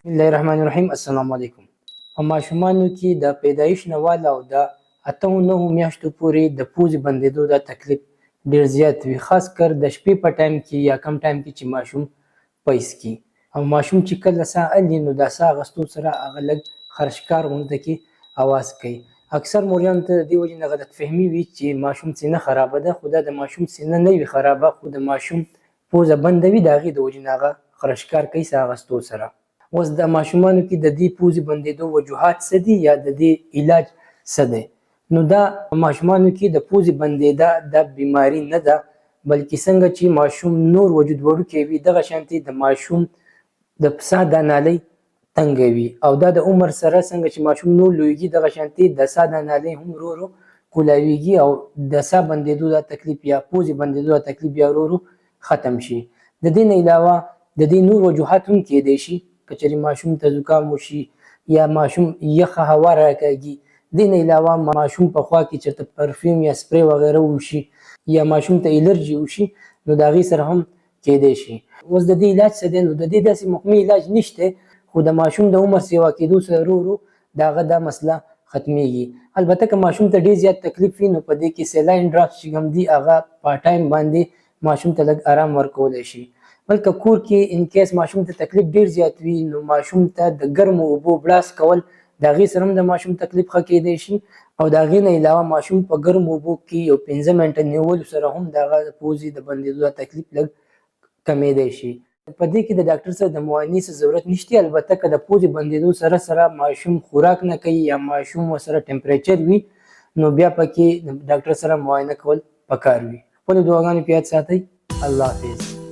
بسم الله الرحمن الرحیم. السلام علیکم. په ماشومانو کې د پیدایش نه واله او د 8-9 میاشتو پورې د پوزې بندېدو د تکلیف ډېر زیات وي، خاص کر د شپې په ټایم کې یا کم ټایم کې چې ماشوم پیس کی او ماشوم چې کله ساه اخلي نو د ساه اخیستو سره هغه لږ خرشکار غونډه کې اواز کوي. اکثر موریانو ته د دې وجې نه غلط فهمي وي چې ماشوم سینه خرابه ده، خو دا د ماشوم سینه نه وي خرابه، خو د ماشوم پوزه بنده وي، د هغې د وجې نه هغه خرشکار کوي ساه اخیستو سره. اوس د ماشومانو کې د دې پوزې بندېدو وجوهات څه دي یا د دې علاج څه دی؟ نو دا ماشومانو کې د پوزې بندېدا د بیماری نه ده، بلکې څنګه چې ماشوم نور وجود وړوکی وي دغه شانتې د ماشوم د ساه د نالۍ تنګه وي، او دا د عمر سره څنګه چې ماشوم نور لویږي دغه شانتې د ساه د نالۍ هم ورو ورو کولاویږي او د ساه بندېدو دا تکلیف یا پوزې بندېدو دا تکلیف بیا ورو ورو ختم شي. د دې نه علاوه د دې نور وجوهات هم کېدای شي، که چېرې ماشوم ته زکام وشي یا ماشوم یخه هوا راکاږي. دې نه علاوه ماشوم په خوا کې چېرته پرفیوم یا سپری وغیره وشي یا ماشوم ته الرجي وشي نو د هغې سره هم کېدای شي. اوس د دې علاج څه دی؟ نو د دې داسې محکمي علاج نشته، خو د ماشوم د عمر سیوا کېدو سره ورو ورو د هغه دا مسله ختمیږي. البته که ماشوم ته ډېر زیات تکلیف وي نو په دې کې سیلاین ډراپس چې کوم دي هغه په ټایم باندې ماشوم ته لږ آرام ورکولی شي. بلکې کور کې ان کیس ماشوم ته تکلیف ډېر زیات وي نو ماشوم ته د ګرمو اوبو بلاس کول د هغې سره هم د ماشوم تکلیف ښه کېدی شي، او د هغې نه علاوه ماشوم په ګرمو اوبو کې یو 15 منټه نیولو سره هم د هغه د پوزې د بندېدو تکلیف لږ کمیدی شي. په دې کې د ډاکټر سره د معاینې څه ضرورت نشته. البته که د پوزې بندېدو سره سره ماشوم خوراک نه کوي یا ماشوم ورسره ټمپریچر وي نو بیا پکې د ډاکټر سره معاینه کول پکار وي. خپلې دعاګانې په یاد ساتئ. الله حافظ.